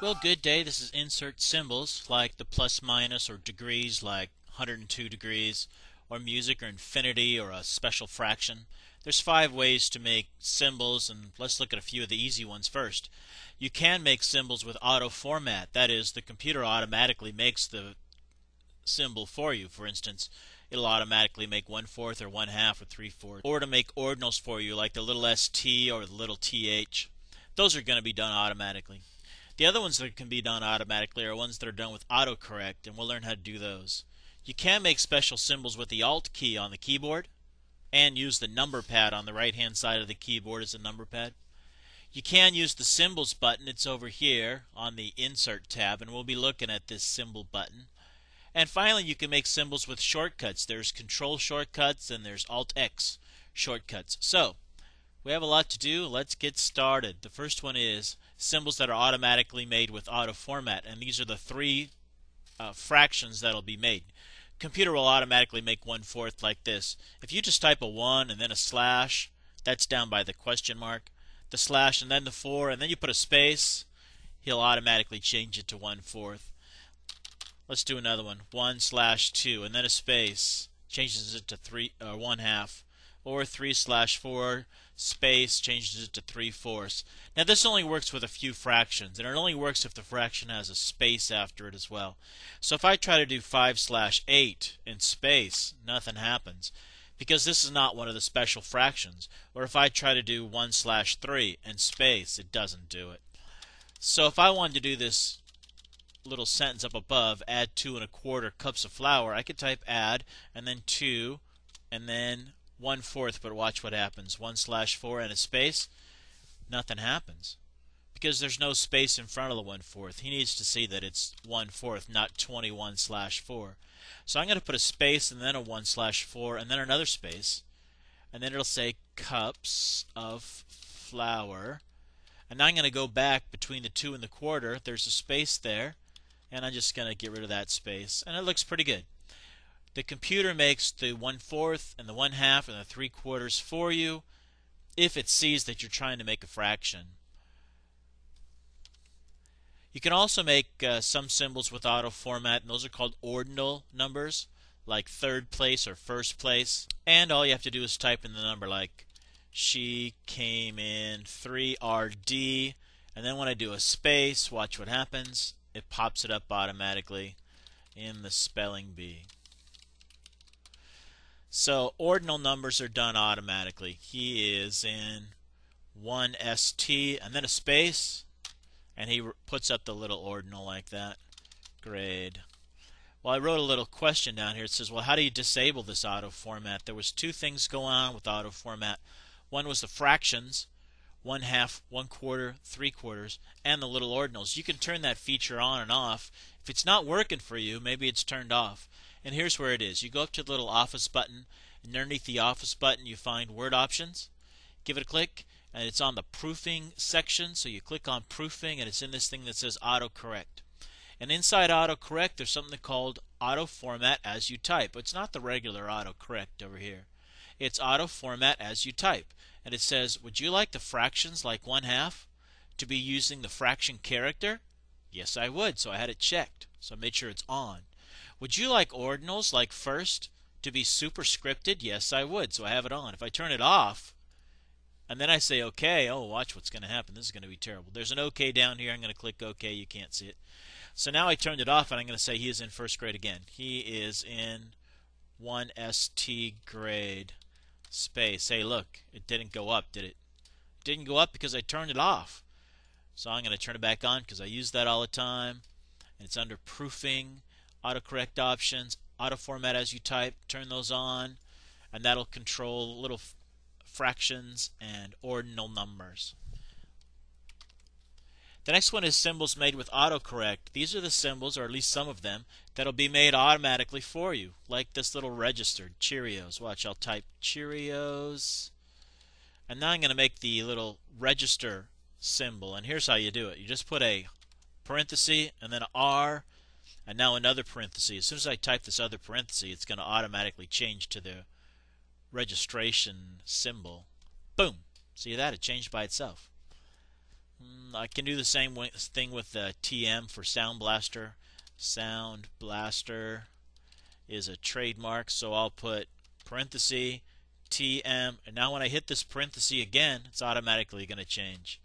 Well, good day. This is insert symbols like the plus minus or degrees like 102 degrees or music or infinity or a special fraction. There's 5 ways to make symbols, and let's look at a few of the easy ones first. You can make symbols with auto format. That is, the computer automatically makes the symbol for you. For instance, it'll automatically make 1/4 or 1/2 or 3/4. Or to make ordinals for you like the little st or the little th. Those are going to be done automatically. The other ones that can be done automatically are ones that are done with autocorrect, and we'll learn how to do those. You can make special symbols with the Alt key on the keyboard and use the number pad on the right hand side of the keyboard as a number pad. You can use the symbols button. It's over here on the insert tab, and we'll be looking at this symbol button. And finally, you can make symbols with shortcuts. There's control shortcuts and there's Alt X shortcuts. So we have a lot to do. Let's get started. The first one is symbols that are automatically made with auto format, and these are the three fractions that'll be made. Computer will automatically make 1/4 like this. If you just type a 1 and then a slash, that's down by the question mark, the slash and then the 4, and then you put a space, he'll automatically change it to 1/4. Let's do another one. 1/2 and then a space changes it to 1/2, or 3/4 space changes it to 3/4. Now this only works with a few fractions, and it only works if the fraction has a space after it as well. So if I try to do 5/8 in space, nothing happens because this is not one of the special fractions. Or if I try to do 1/3 in space, it doesn't do it. So if I wanted to do this little sentence up above, add 2 1/4 cups of flour, I could type add and then 2 and then 1/4, but watch what happens. 1/4 and a space, nothing happens because there's no space in front of the 1/4. He needs to see that it's 1/4, not 21/4. So I'm going to put a space and then a 1/4 and then another space, and then it'll say cups of flour. And now I'm going to go back between the 2 and the quarter. There's a space there, and I'm just going to get rid of that space, and it looks pretty good. The computer makes the 1/4 and the 1/2 and the 3/4 for you if it sees that you're trying to make a fraction. You can also make some symbols with auto format, and those are called ordinal numbers, like third place or first place. And all you have to do is type in the number, like she came in 3RD, and then when I do a space, watch what happens. It pops it up automatically in the spelling bee. So ordinal numbers are done automatically. He is in 1ST and then a space, and he puts up the little ordinal like that. Grade. Well, I wrote a little question down here. It says, well, how do you disable this auto format? There was 2 things going on with auto format. One was the fractions, 1/2, 1/4, 3/4, and the little ordinals. You can turn that feature on and off. If it's not working for you, maybe it's turned off. And here's where it is. You go up to the little office button, and underneath the office button you find word options. Give it a click, and it's on the proofing section. So you click on proofing, and it's in this thing that says autocorrect. And inside autocorrect there's something called auto format as you type. It's not the regular autocorrect over here. It's auto format as you type. And it says, would you like the fractions like 1/2 to be using the fraction character? Yes, I would. So I had it checked. So I made sure it's on. Would you like ordinals like first to be superscripted? Yes, I would. So I have it on. If I turn it off and then I say OK, oh, watch what's going to happen. This is going to be terrible. There's an OK down here. I'm going to click OK. You can't see it. So now I turned it off, and I'm going to say he is in first grade again. He is in 1ST grade. Space. Hey, look, it didn't go up, did it? It didn't go up because I turned it off. So I'm going to turn it back on because I use that all the time. And it's under proofing, autocorrect options, auto format as you type. Turn those on, and that'll control little fractions and ordinal numbers. The next one is symbols made with autocorrect. These are the symbols, or at least some of them, that'll be made automatically for you, like this little register, Cheerios. Watch, I'll type Cheerios, and now I'm going to make the little register symbol, and here's how you do it. You just put a parenthesis and then an R, and now another parenthesis. As soon as I type this other parenthesis, it's going to automatically change to the registration symbol. Boom! See that? It changed by itself. I can do the same thing with TM for Sound Blaster. Sound Blaster is a trademark, so I'll put parenthesis TM, and now when I hit this parenthesis again, it's automatically going to change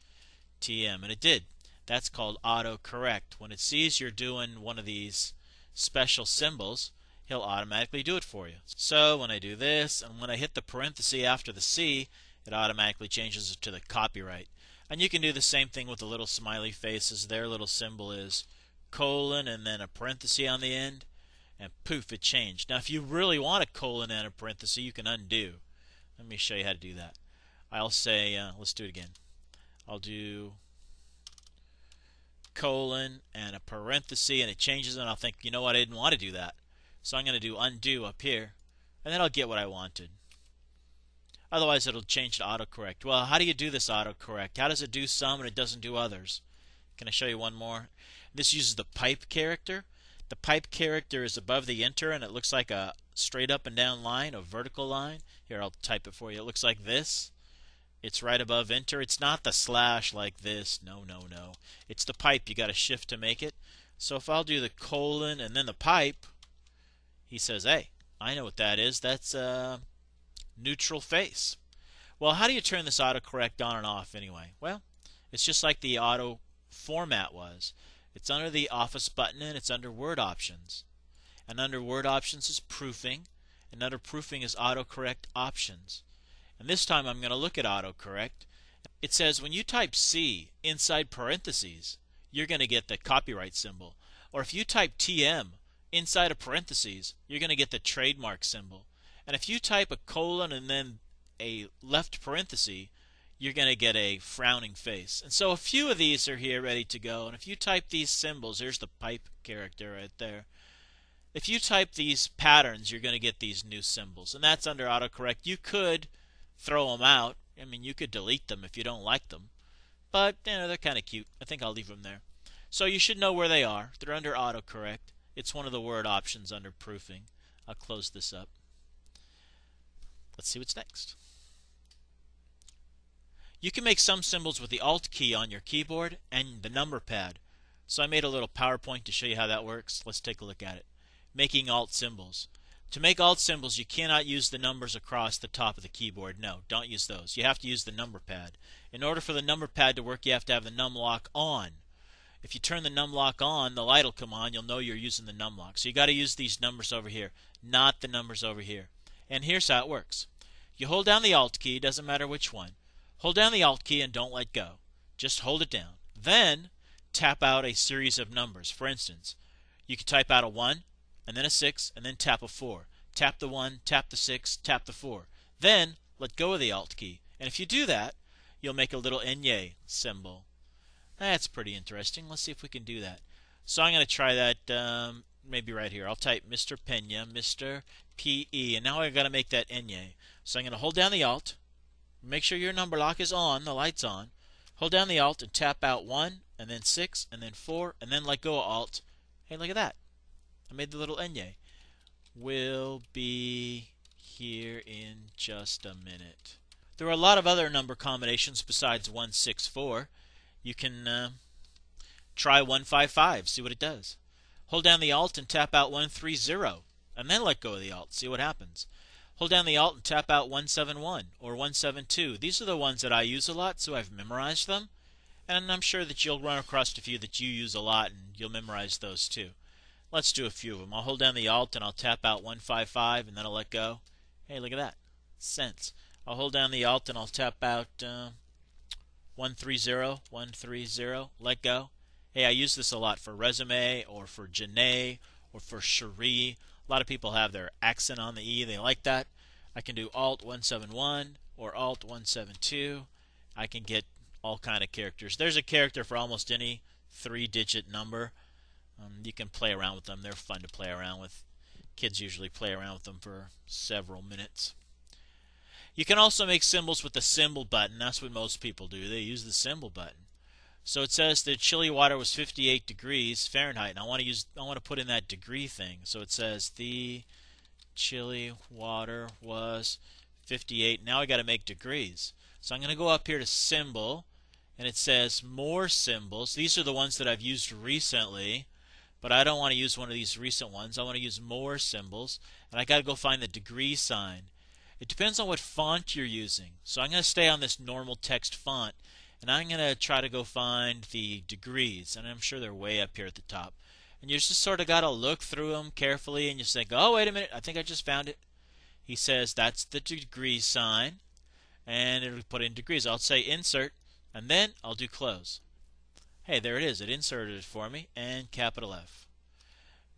TM, and it did. That's called autocorrect. When it sees you're doing one of these special symbols, he'll automatically do it for you. So when I do this, and when I hit the parenthesis after the C, it automatically changes it to the copyright. And you can do the same thing with the little smiley faces. Their little symbol is colon and then a parenthesis on the end, and poof, it changed. Now if you really want a colon and a parenthesis, you can undo. Let me show you how to do that. I'll say, let's do it again. I'll do colon and a parenthesis, and it changes, and I'll think, you know what, I didn't want to do that. So I'm going to do undo up here, and then I'll get what I wanted. Otherwise, it'll change to autocorrect. Well, how do you do this autocorrect? How does it do some and it doesn't do others? Can I show you one more? This uses the pipe character. The pipe character is above the enter, and it looks like a straight up and down line, a vertical line. Here, I'll type it for you. It looks like this. It's right above enter. It's not the slash like this. No, no, no. It's the pipe. You got a shift to make it. So if I'll do the colon and then the pipe, he says, hey, I know what that is. That's neutral face. Well, how do you turn this autocorrect on and off anyway? Well, it's just like the auto format was. It's under the Office button, and it's under Word Options. And under Word Options is Proofing, and under Proofing is Autocorrect Options. And this time I'm going to look at autocorrect. It says when you type C inside parentheses, you're going to get the copyright symbol. Or if you type TM inside a parentheses, you're going to get the trademark symbol. And if you type a colon and then a left parenthesis, you're going to get a frowning face. And so a few of these are here ready to go. And if you type these symbols, there's the pipe character right there. If you type these patterns, you're going to get these new symbols. And that's under autocorrect. You could throw them out. I mean, you could delete them if you don't like them. But, you know, they're kind of cute. I think I'll leave them there. So you should know where they are. They're under autocorrect. It's one of the word options under proofing. I'll close this up. Let's see what's next. You can make some symbols with the Alt key on your keyboard and the number pad. So I made a little PowerPoint to show you how that works. Let's take a look at it. Making Alt symbols. To make Alt symbols, you cannot use the numbers across the top of the keyboard. No, don't use those. You have to use the number pad. In order for the number pad to work, you have to have the num lock on. If you turn the num lock on, the light will come on. You'll know you're using the num lock. So you got to use these numbers over here, not the numbers over here. And here's how it works. You hold down the Alt key, doesn't matter which one. Hold down the Alt key and don't let go. Just hold it down. Then tap out a series of numbers. For instance, you could type out a 1, and then a 6, and then tap a 4. Tap the 1, tap the 6, tap the 4. Then let go of the Alt key. And if you do that, you'll make a little enye symbol. That's pretty interesting. Let's see if we can do that. So I'm going to try that maybe right here. I'll type Mr. Pena, Mr. P-E, and now I've got to make that enye. So I'm going to hold down the Alt. Make sure your number lock is on, the light's on. Hold down the Alt and tap out 1, and then 6, and then 4, and then let go of Alt. Hey, look at that. I made the little enye. We'll be here in just a minute. There are a lot of other number combinations besides 164. You can try 155, see what it does. Hold down the Alt and tap out 130, and then let go of the Alt, see what happens. Hold down the Alt and tap out 171 or 172. These are the ones that I use a lot, so I've memorized them. And I'm sure that you'll run across a few that you use a lot, and you'll memorize those too. Let's do a few of them. I'll hold down the Alt and I'll tap out 155, and then I'll let go. Hey, look at that. Sense. I'll hold down the Alt and I'll tap out 130, 130, let go. Hey, I use this a lot for resume or for Janae or for Cherie. A lot of people have their accent on the E. They like that. I can do Alt 171 or Alt 172. I can get all kind of characters. There's a character for almost any 3-digit number. You can play around with them. They're fun to play around with. Kids usually play around with them for several minutes. You can also make symbols with the symbol button. That's what most people do. They use the symbol button. So it says the chili water was 58 degrees Fahrenheit, and I want to put in that degree thing. So it says the chili water was 58. Now I got to make degrees. So I'm going to go up here to symbol, and it says more symbols. These are the ones that I've used recently, but I don't want to use one of these recent ones. I want to use more symbols, and I got to go find the degree sign. It depends on what font you're using. So I'm going to stay on this normal text font, and I'm going to try to go find the degrees, and I'm sure they're way up here at the top. And you just sort of got to look through them carefully, and you think, oh, wait a minute, I think I just found it. He says that's the degree sign, and it'll put in degrees. I'll say insert, and then I'll do close. Hey, there it is. It inserted it for me, and capital F.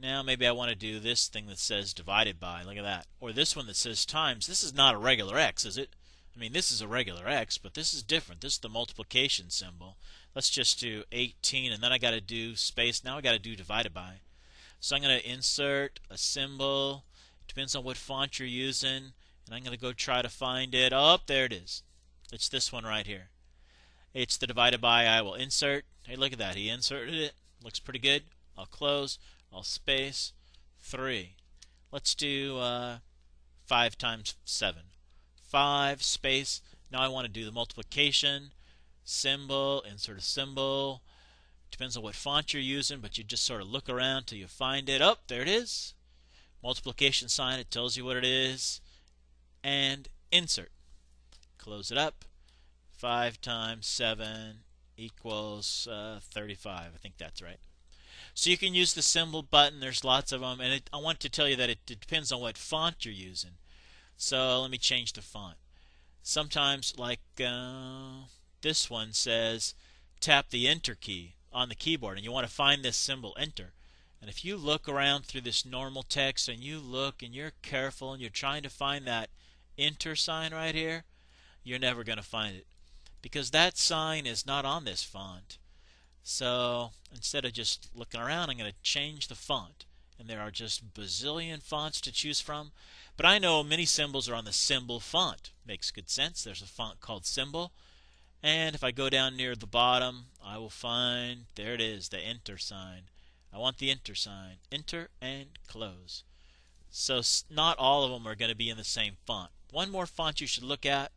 Now maybe I want to do this thing that says divided by. Look at that. Or this one that says times. This is not a regular X, is it? I mean, this is a regular X, but this is different. This is the multiplication symbol. Let's just do 18, and then I got to do space. Now I got to do divided by. So I'm going to insert a symbol. Depends on what font you're using, and I'm going to go try to find it. Oh, there it is. It's this one right here. It's the divided by. I will insert. Hey, look at that. He inserted it. Looks pretty good. I'll close. I'll space 3. Let's do 5 times 7. 5 space. Now I want to do the multiplication symbol. Insert a symbol. Depends on what font you're using, but you just sort of look around till you find it. Oh, there it is. Multiplication sign. It tells you what it is. And insert. Close it up. 5 times 7 equals 35. I think that's right. So you can use the symbol button. There's lots of them. And I want to tell you that it depends on what font you're using. So let me change the font. Sometimes, like this one says, tap the enter key on the keyboard. And you want to find this symbol, enter. And if you look around through this normal text and you look and you're careful and you're trying to find that enter sign right here, you're never going to find it. Because that sign is not on this font. So instead of just looking around, I'm going to change the font. And there are just bazillion fonts to choose from. But I know many symbols are on the symbol font. Makes good sense. There's a font called symbol. And if I go down near the bottom, I will find, there it is, the enter sign. I want the enter sign. Enter and close. So not all of them are going to be in the same font. One more font you should look at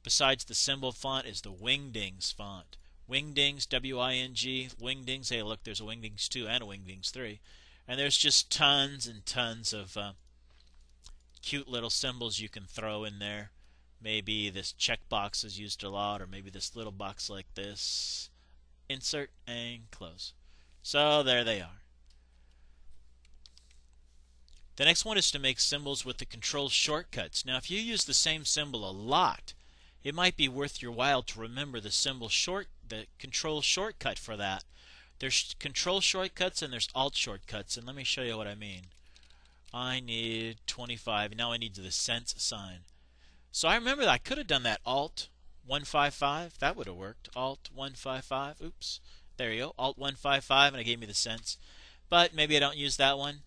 besides the symbol font is the Wingdings font. Wingdings, W-I-N-G, Wingdings. Hey, look, there's a Wingdings 2 and a Wingdings 3. And there's just tons and tons of cute little symbols you can throw in there. Maybe this checkbox is used a lot, or maybe this little box like this. Insert and close. So there they are. The next one is to make symbols with the control shortcuts. Now, if you use the same symbol a lot, it might be worth your while to remember the control shortcut for that. There's control shortcuts and there's alt shortcuts, and let me show you what I mean. I need 25. Now I need the cents sign. So I remember that I could have done that alt 155. That would have worked. Alt 155. Oops. There you go. Alt 155, and it gave me the cents. But maybe I don't use that one.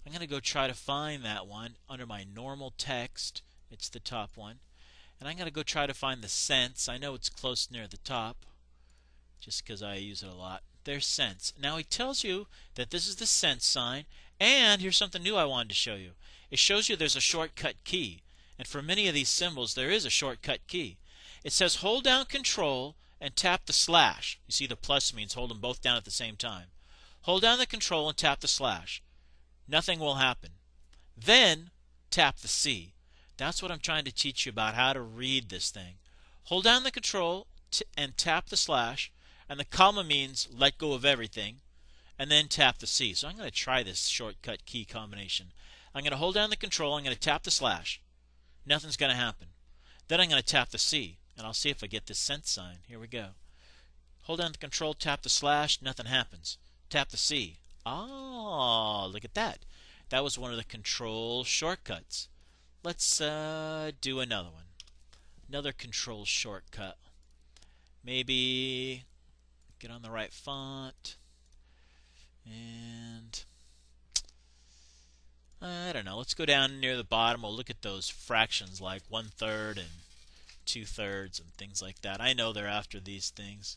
I'm going to go try to find that one under my normal text. It's the top one. And I'm going to go try to find the cents. I know it's close near the top just because I use it a lot. There's cents. Now he tells you that this is the cents sign. And here's something new I wanted to show you. It shows you there's a shortcut key. And for many of these symbols, there is a shortcut key. It says hold down Control and tap the slash. You see the plus means hold them both down at the same time. Hold down the Control and tap the slash. Nothing will happen. Then tap the C. That's what I'm trying to teach you about how to read this thing. Hold down the Control and tap the slash, and the comma means let go of everything, and then tap the C. So I'm going to try this shortcut key combination. I'm going to hold down the Control, I'm going to tap the slash. Nothing's going to happen. Then I'm going to tap the C, and I'll see if I get this cent sign. Here we go. Hold down the Control, tap the slash, nothing happens. Tap the C. Oh, look at that. That was one of the control shortcuts. Let's do another one. Another control shortcut. Maybe get on the right font. And I don't know. Let's go down near the bottom. We'll look at those fractions like 1/3 and 2/3 and things like that. I know they're after these things.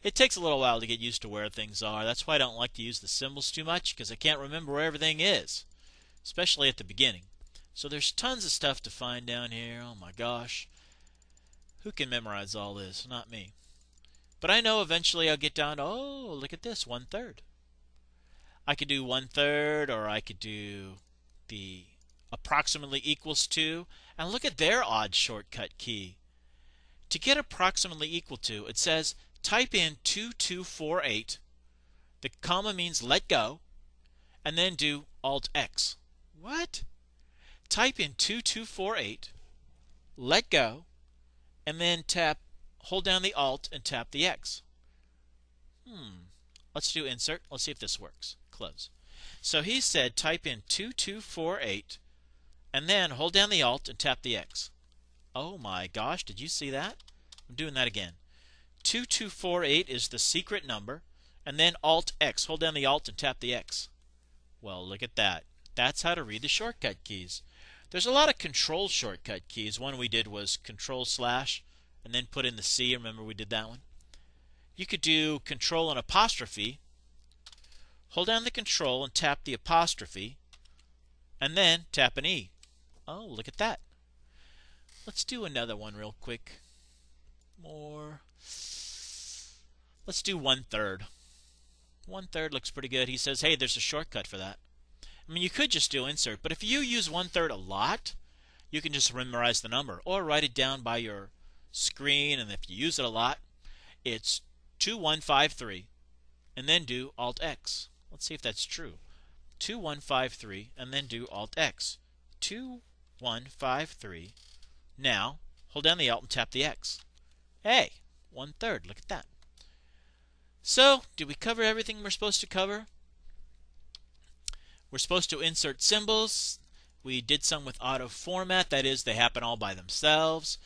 It takes a little while to get used to where things are. That's why I don't like to use the symbols too much, because I can't remember where everything is, especially at the beginning. So there's tons of stuff to find down here. Oh my gosh. Who can memorize all this? Not me. But I know eventually I'll get down to, oh, look at this, 1/3. I could do 1/3, or I could do the approximately equals to. And look at their odd shortcut key. To get approximately equal to, it says type in 2248. The comma means let go, and then do Alt X. What? Type in 2248, let go, and then hold down the Alt and tap the X. Let's do insert. Let's see if this works. Close. So he said type in 2248 and then hold down the Alt and tap the X. Oh my gosh, did you see that? I'm doing that again. 2248 is the secret number, and then Alt X. Hold down the Alt and tap the X. Well, look at that. That's how to read the shortcut keys. There's a lot of control shortcut keys. One we did was Control slash and then put in the C. Remember we did that one? You could do Control and apostrophe. Hold down the Control and tap the apostrophe, and then tap an E. Oh, look at that. Let's do another one real quick. More. Let's do 1/3. 1/3 looks pretty good. He says, hey, there's a shortcut for that. I mean, you could just do insert, but if you use 1/3 a lot, you can just memorize the number or write it down by your screen, and if you use it a lot, it's 2153, and then do Alt X. Let's see if that's true. 2153, and then do Alt X. 2153. Now, hold down the Alt and tap the X. Hey, 1/3. Look at that. So, did we cover everything we're supposed to cover? We're supposed to insert symbols. We did some with auto format, that is, they happen all by themselves.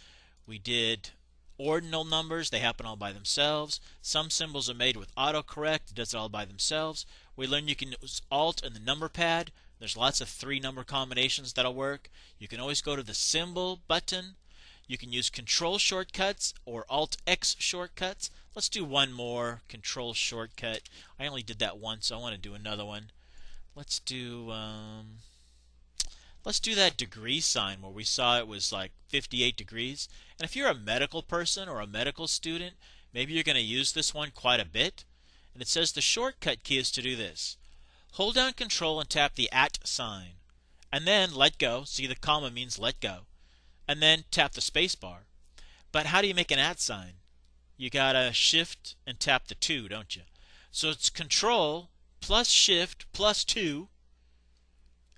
We did ordinal numbers, they happen all by themselves. Some symbols are made with autocorrect, it does it all by themselves. We learned you can use Alt and the number pad. There's lots of 3 number combinations that'll work. You can always go to the symbol button. You can use Control shortcuts or Alt X shortcuts. Let's do one more Control shortcut. I only did that once, so I want to do another one. Let's do that degree sign where we saw it was like 58 degrees. And if you're a medical person or a medical student, maybe you're going to use this one quite a bit. And it says the shortcut key is to do this. Hold down Control and tap the @ sign. And then let go. See, the comma means let go. And then tap the space bar. But how do you make an @ sign? You got to Shift and tap the 2, don't you? So it's Control plus Shift plus 2.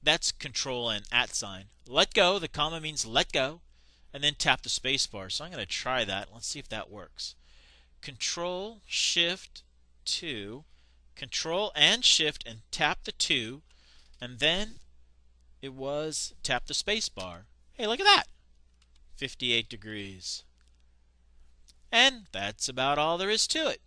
That's Control and @ sign. Let go, the comma means let go, and then tap the space bar. So I'm going to try that. Let's see if that works. Control, Shift, 2. Control and Shift and tap the 2, and then it was tap the space bar. Hey, look at that. 58 degrees. And that's about all there is to it.